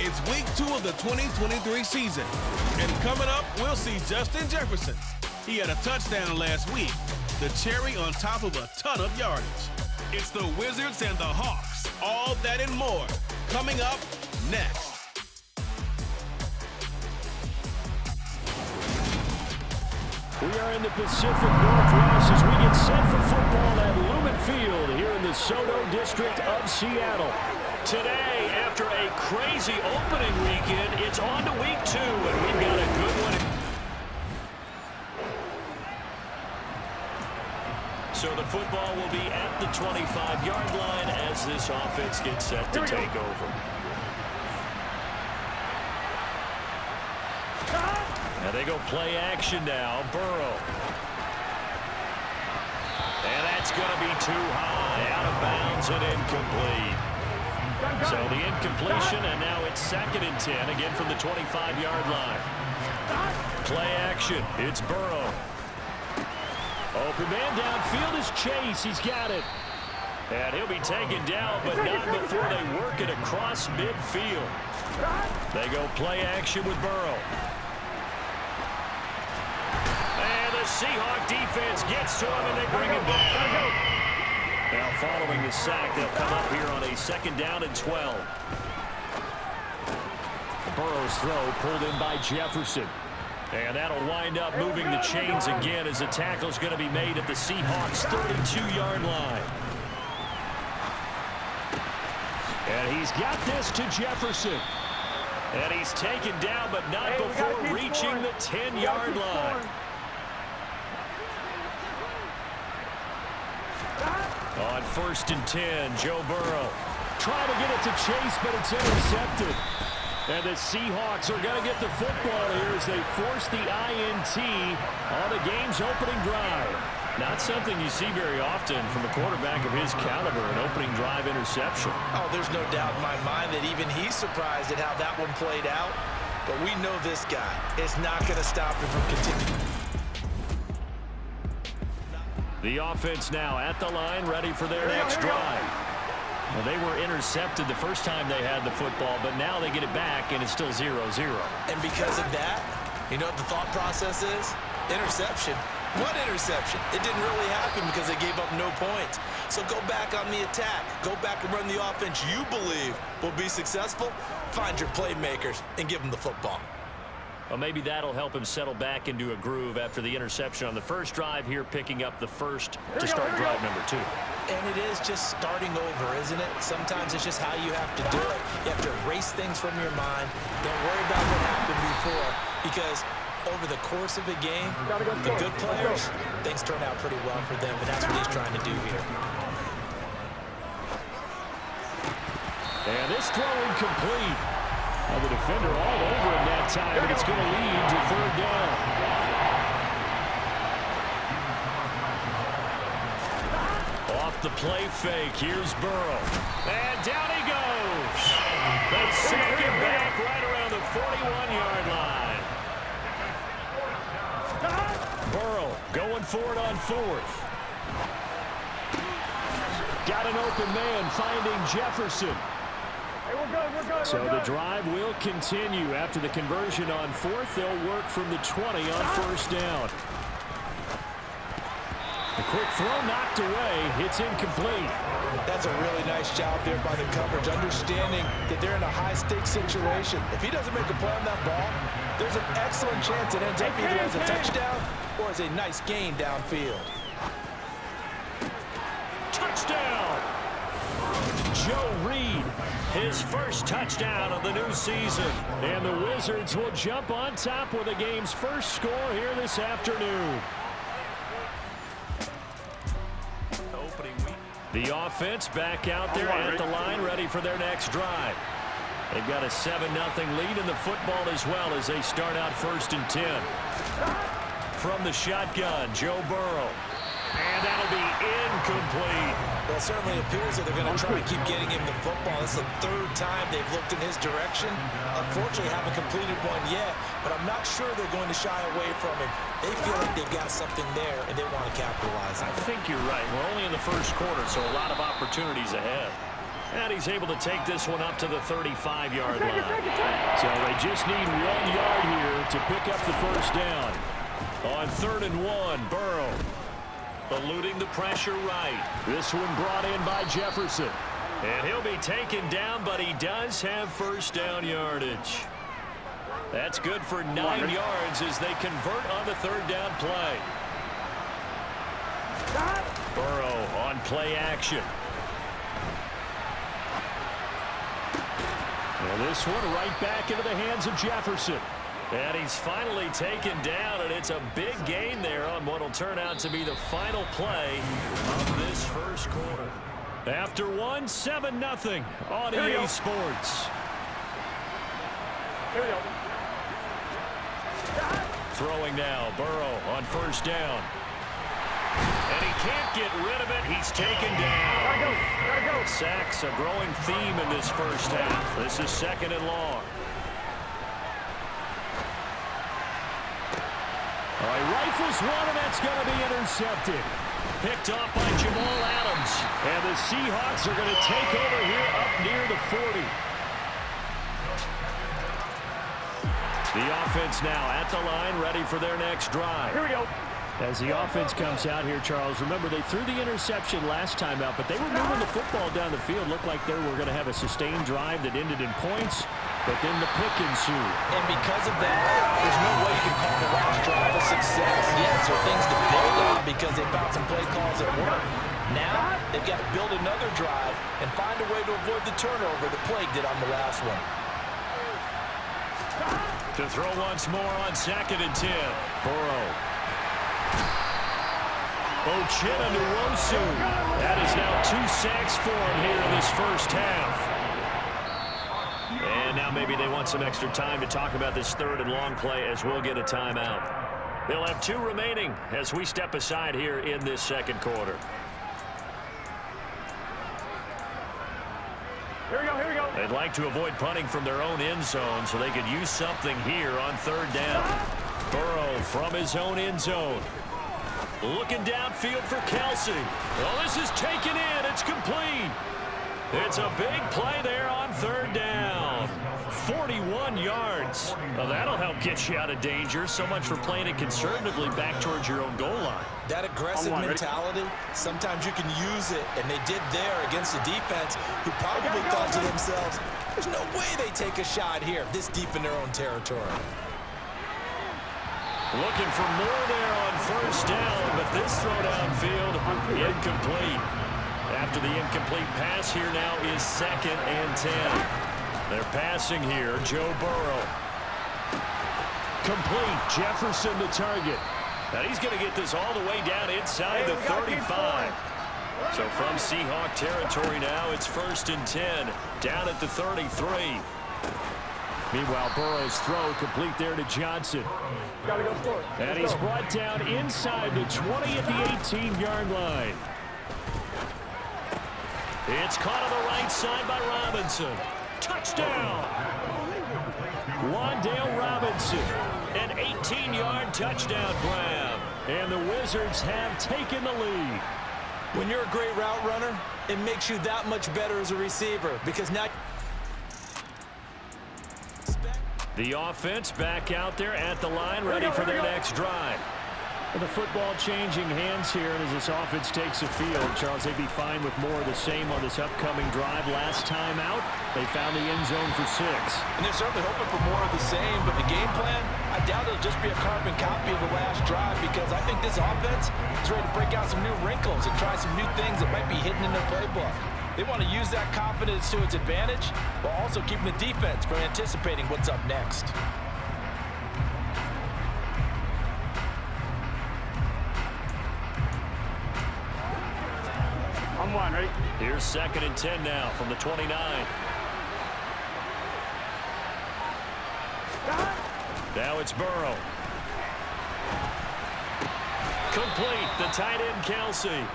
It's week 2 of the 2023 season. And coming up, we'll see Justin Jefferson. He had a touchdown last week, the cherry on top of a ton of yardage. It's the Wizards and the Hawks, all that and more, coming up next. We are in the Pacific Northwest as we get set for football at Lumen Field here in the Soto District of Seattle. Today, after a crazy opening weekend, it's on to week 2, and we've got a good one. So the football will be at the 25-yard line as this offense gets set to take over. And they go play action now. Burrow. And that's going to be too high. Out of bounds and incomplete. So the incompletion, and now it's 2nd and 10, again from the 25-yard line. Play action. It's Burrow. Open man downfield is Chase. He's got it. And he'll be taken down, but not before they work it across midfield. They go play action with Burrow. And the Seahawk defense gets to him, and they bring him back. Now following the sack, they'll come up here on a 2nd down and 12. Burrow's throw pulled in by Jefferson. And that'll wind up moving the chains again as the tackle's going to be made at the Seahawks' 32-yard line. And he's got this to Jefferson. And he's taken down, but not before reaching the 10-yard line. On 1st and 10, Joe Burrow trying to get it to Chase, but it's intercepted. And the Seahawks are going to get the football here as they force the INT on the game's opening drive. Not something you see very often from a quarterback of his caliber, an opening drive interception. Oh, there's no doubt in my mind that even he's surprised at how that one played out. But we know this guy is not going to stop him from continuing. The offense now at the line, ready for their next drive. Well, they were intercepted the first time they had the football, but now they get it back, and it's still 0-0. And because of that, you know what the thought process is? Interception. What interception? It didn't really happen because they gave up no points. So go back on the attack. Go back and run the offense you believe will be successful. Find your playmakers and give them the football. Well, maybe that'll help him settle back into a groove after the interception on the first drive here, picking up the first to start drive number 2. And it is just starting over, isn't it? Sometimes it's just how you have to do it. You have to erase things from your mind. Don't worry about what happened before, because over the course of a game, the good players, things turn out pretty well for them, and that's what he's trying to do here. And this throw incomplete. The defender all over him that time, and it's going to lead to 3rd down. Off the play fake, here's Burrow. And down he goes. They sack him back right around the 41-yard line. Burrow going for it on 4th. Got an open man finding Jefferson. So the drive will continue. After the conversion on 4th, they'll work from the 20 on 1st down. A quick throw knocked away. It's incomplete. That's a really nice job there by the coverage, understanding that they're in a high-stakes situation. If he doesn't make a play on that ball, there's an excellent chance it ends up either as a touchdown or as a nice gain downfield. Touchdown! Joe Reed, his first touchdown of the new season. And the Wizards will jump on top with the game's first score here this afternoon. Opening week. The offense back out there at the line, ready for their next drive. They've got a 7-0 lead in the football as well as they start out 1st and 10. From the shotgun, Joe Burrow. And that'll be incomplete. Well, it certainly appears that they're going to try to keep getting him the football. It's the 3rd time they've looked in his direction. Unfortunately, haven't completed one yet, but I'm not sure they're going to shy away from him. They feel like they've got something there, and they want to capitalize on it. I think you're right. We're only in the first quarter, so a lot of opportunities ahead. And he's able to take this one up to the 35-yard line. So they just need 1 yard here to pick up the first down. On 3rd and 1, Burrow eluding the pressure right. This one brought in by Jefferson. And he'll be taken down, but he does have first down yardage. That's good for 9 yards as they convert on the 3rd down play. Burrow on play action. And this one right back into the hands of Jefferson. And he's finally taken down, and it's a big gain there on what will turn out to be the final play of this first quarter. After 1, 7-0 on EA Sports. Here we go. Throwing now, Burrow on first down. And he can't get rid of it. He's taken down. Gotta go. Sacks, a growing theme in this first half. This is 2nd and long. All right, rifles one, and that's going to be intercepted. Picked off by Jamal Adams. And the Seahawks are going to take over here up near the 40. The offense now at the line, ready for their next drive. Here we go. As the offense comes out here, Charles, remember they threw the interception last time out, but they were moving the football down the field. Looked like they were going to have a sustained drive that ended in points, but then the pick ensued. And because of that, there's no way you can call the last drive a success. Yes, there are things to build on because they found some play calls that work. Now, they've got to build another drive and find a way to avoid the turnover the plague did on the last one. To throw once more on 2nd and 10. Burrow. Uchenna-Nwosu. That is now 2 sacks for him here in this first half. And now maybe they want some extra time to talk about this 3rd and long play as we'll get a timeout. They'll have 2 remaining as we step aside here in this 2nd quarter. Here we go. They'd like to avoid punting from their own end zone so they could use something here on 3rd down. Burrow from his own end zone. Looking downfield for Kelsey. Well, this is taken in. It's complete. It's a big play there on 3rd down. 41 yards. Well, that'll help get you out of danger. So much for playing it conservatively back towards your own goal line. That aggressive mentality, sometimes you can use it, and they did there against a defense who probably thought to themselves, there's no way they take a shot here this deep in their own territory. Looking for more there on 1st down, but this throw downfield incomplete. After the incomplete pass, here now is 2nd and 10. They're passing here, Joe Burrow. Complete, Jefferson the target. Now he's going to get this all the way down inside the 35. So from Seahawk territory now, it's 1st and 10, down at the 33. Meanwhile, Burrow's throw complete there to Johnson. Gotta go for it. And he's brought down inside the 20 at the 18-yard line. It's caught on the right side by Robinson. Touchdown! Wan'Dale Robinson, an 18-yard touchdown grab. And the Wizards have taken the lead. When you're a great route runner, it makes you that much better as a receiver because now... The offense back out there at the line, ready for their next drive. With the football changing hands here, and as this offense takes the field, Charles, they'd be fine with more of the same on this upcoming drive. Last time out, they found the end zone for 6. And they're certainly hoping for more of the same, but the game plan, I doubt it'll just be a carbon copy of the last drive because I think this offense is ready to break out some new wrinkles and try some new things that might be hidden in their playbook. They want to use that confidence to its advantage while also keeping the defense from anticipating what's up next. On 1, ready? Here's 2nd and 10 now from the 29. Now it's Burrow. Complete, the tight end Kelsey.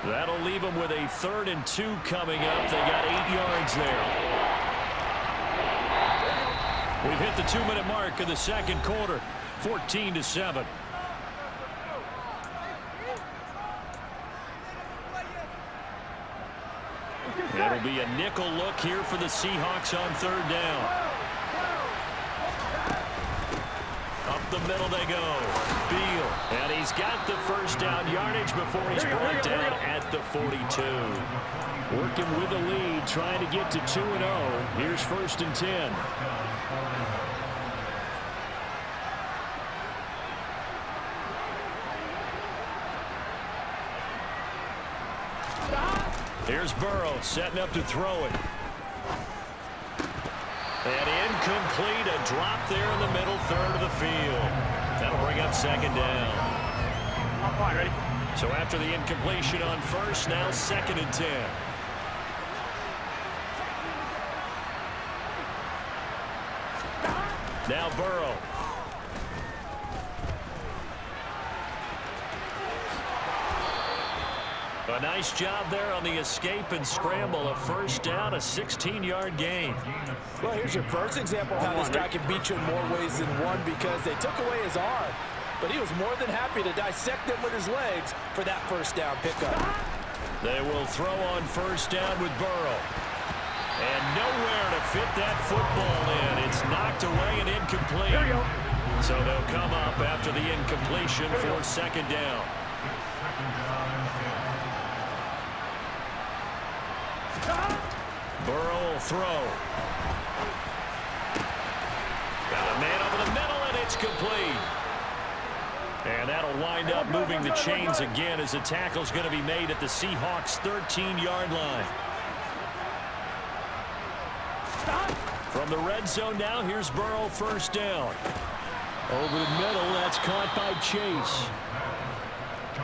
That'll leave them with a 3rd and 2 coming up. They got 8 yards there. We've hit the 2-minute mark of the 2nd quarter, 14-7. It'll It'll be a nickel look here for the Seahawks on third down. Up the middle they go. Beal. And he's got the first down yardage before he's brought down at the 42. Working with the lead, trying to get to 2-0. Here's 1st and 10. Here's Burrow setting up to throw it. And incomplete, a drop there in the middle third of the field. That'll bring up 2nd down. I'm fine, ready? So after the incompletion on 1st, now 2nd and 10. Now Burrow. A nice job there on the escape and scramble. A 1st down, a 16-yard gain. Well, here's your first example of how this guy can beat you in more ways than one, because they took away his arm, but he was more than happy to dissect them with his legs for that 1st down pickup. They will throw on 1st down with Burrow. And nowhere to fit that football in. It's knocked away and incomplete. There you go. So they'll come up after the incompletion for 2nd down. Burrow will throw. Got a man over the middle, and it's complete. And that'll wind up moving the chains again as the tackle's going to be made at the Seahawks' 13-yard line. From the red zone now, here's Burrow 1st down. Over the middle, that's caught by Chase.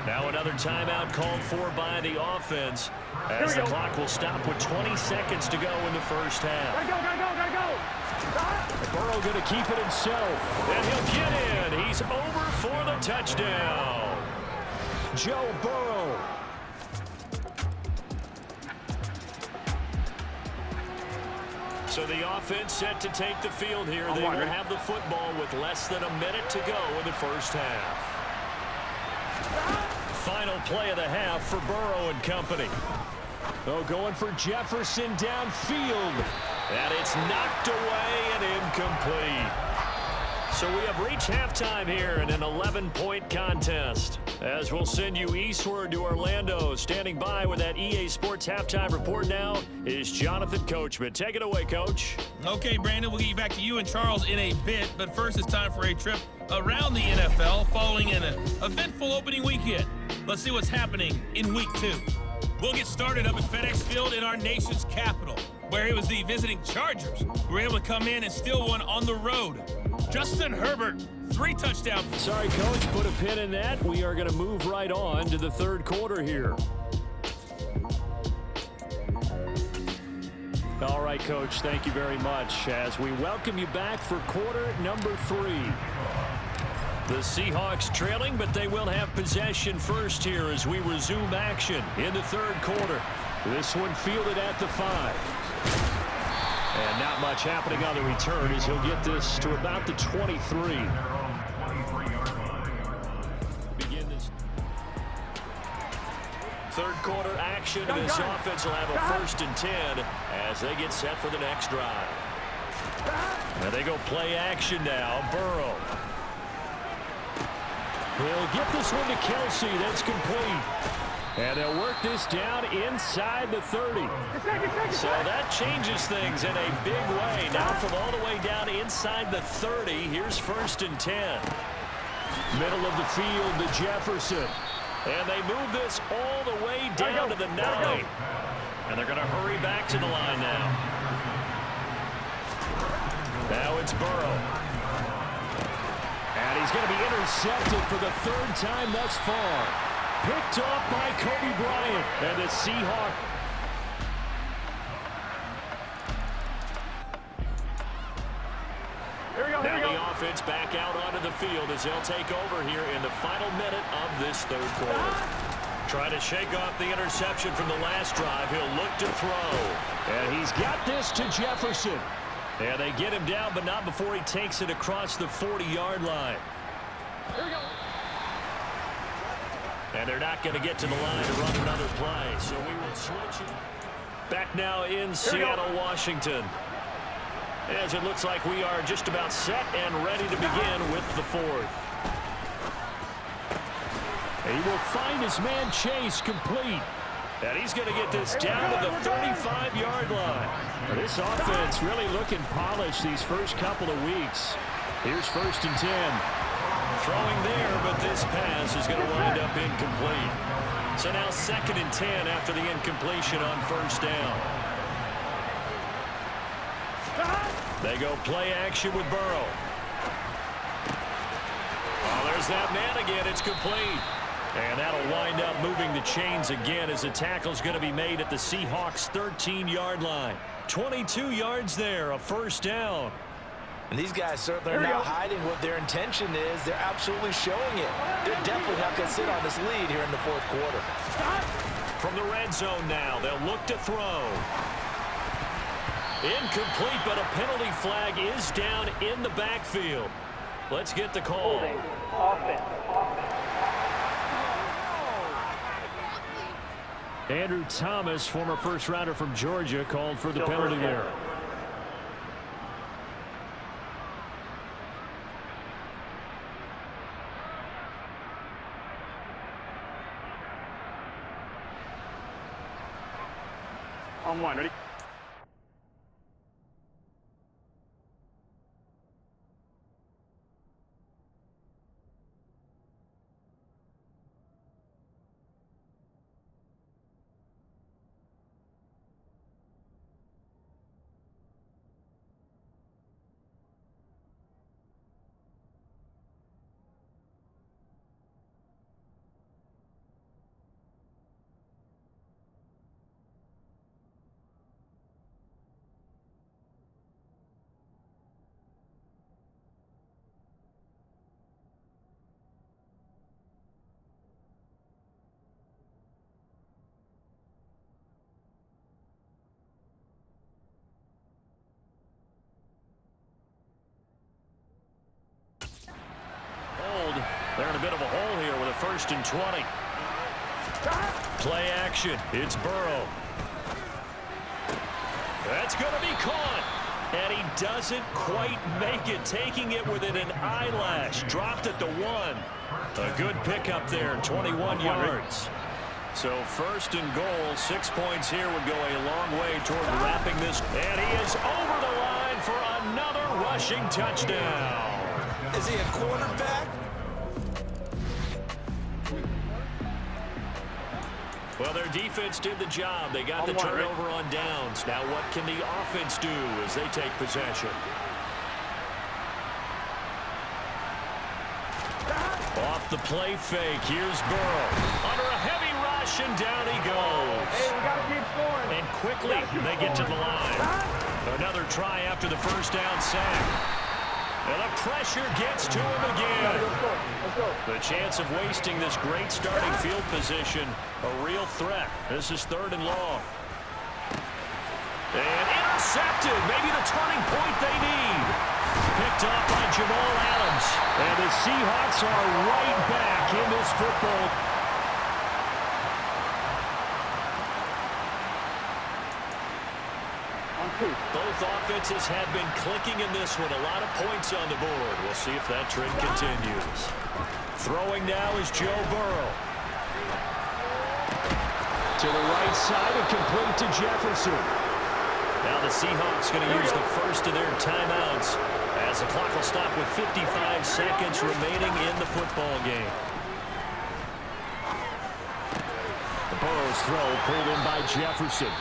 Now another timeout called for by the offense as the clock will stop with 20 seconds to go in the 1st half. Gotta go. Burrow going to keep it himself, and he'll get in. He's over for the touchdown. Joe Burrow. So the offense set to take the field here. They will have the football with less than a minute to go in the 1st half. Final play of the half for Burrow and company. Oh, going for Jefferson downfield. And it's knocked away and incomplete. So we have reached halftime here in an 11-point contest. As we'll send you eastward to Orlando. Standing by with that EA Sports halftime report now is Jonathan Coachman. Take it away, Coach. Okay, Brandon, we'll get you back to you and Charles in a bit. But first, it's time for a trip around the NFL following an eventful opening weekend. Let's see what's happening in Week 2. We'll get started up at FedEx Field in our nation's capital, where it was the visiting Chargers who were able to come in and steal one on the road. Justin Herbert, 3 touchdowns. Sorry, Coach, put a pin in that. We are going to move right on to the 3rd quarter here. All right, Coach, thank you very much as we welcome you back for quarter number 3. The Seahawks trailing, but they will have possession first here as we resume action in the 3rd quarter. This one fielded at the 5. And not much happening on the return as he'll get this to about the 23. Begin this 3rd quarter action. This offense will have a 1st and 10 as they get set for the next drive. And they go play action now. Burrow. He'll get this one to Kelsey. That's complete. And they'll work this down inside the 30. So that changes things in a big way. Now from all the way down inside the 30, here's 1st and 10. Middle of the field to Jefferson. And they move this all the way down to the 9. And they're going to hurry back to the line now. Now it's Burrow. And he's going to be intercepted for the 3rd time thus far. Picked off by Kobe Bryant. And the Seahawks. Now the offense back out onto the field as they'll take over here in the final minute of this 3rd quarter. Trying to shake off the interception from the last drive. He'll look to throw. And he's got this to Jefferson. And they get him down, but not before he takes it across the 40-yard line. Here we go. And they're not going to get to the line to run another play. So we will switch it. Back now in Seattle, Washington. As it looks like we are just about set and ready to begin with the fourth. He will find his man Chase complete. And he's going to get this down to the 35-yard line. This offense really looking polished these first couple of weeks. Here's 1st and 10. Throwing there, but this pass is going to wind up incomplete. So now 2nd and 10 after the incompletion on 1st down. They go play action with Burrow. Oh, there's that man again. It's complete. And that'll wind up moving the chains again as the tackle's going to be made at the Seahawks' 13-yard line. 22 yards there, a 1st down. And these guys certainly are not hiding what their intention is. They're absolutely showing it. They're definitely not going to sit on this lead here in the 4th quarter. From the red zone now, they'll look to throw. Incomplete, but a penalty flag is down in the backfield. Let's get the call. Andrew Thomas, former first-rounder from Georgia, called for the penalty there. On 1, ready? They're in a bit of a hole here with a 1st and 20. Play action. It's Burrow. That's going to be caught. And he doesn't quite make it, taking it within an eyelash. Dropped at the 1. A good pickup there, 21 yards. So 1st and goal, 6 points here would go a long way toward wrapping this. And he is over the line for another rushing touchdown. Is he a quarterback? Well, their defense did the job. They got the turnover on downs. Now what can the offense do as they take possession? Off the play fake. Here's Burrow. Under a heavy rush, and down he goes. Hey, we got to keep scoring. And quickly, they get to the line. Another try after the 1st down sack. And the pressure gets to him again. The chance of wasting this great starting field position, a real threat. This is 3rd and long. And intercepted. Maybe the turning point they need. Picked up by Jamal Adams. And the Seahawks are right back in this football. Both offenses have been clicking in this one. A lot of points on the board. We'll see if that trend continues. Throwing now is Joe Burrow. To the right side and complete to Jefferson. Now the Seahawks going to use the first of their timeouts as the clock will stop with 55 seconds remaining in the football game. The Burrow's throw pulled in by Jefferson.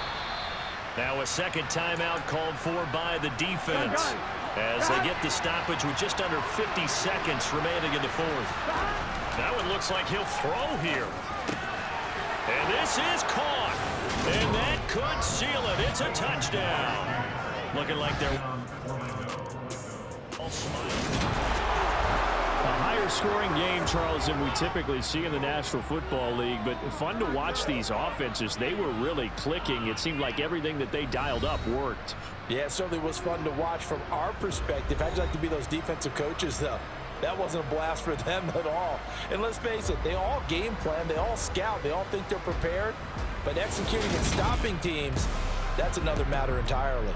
Now a 2nd timeout called for by the defense as they get the stoppage with just under 50 seconds remaining in the 4th. That one looks like he'll throw here. And this is caught. And that could seal it. It's a touchdown. Looking like they're all smiling. A higher scoring game, Charles, than we typically see in the National Football League, but fun to watch these offenses. They were really clicking. It seemed like everything that they dialed up worked. Yeah, it certainly was fun to watch from our perspective. How'd you like to be those defensive coaches, though? That wasn't a blast for them at all. And let's face it, they all game plan, they all scout, they all think they're prepared. But executing and stopping teams, that's another matter entirely.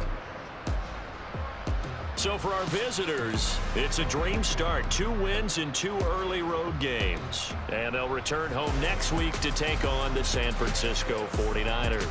So for our visitors, it's a dream start. 2 wins in 2 early road games. And they'll return home next week to take on the San Francisco 49ers.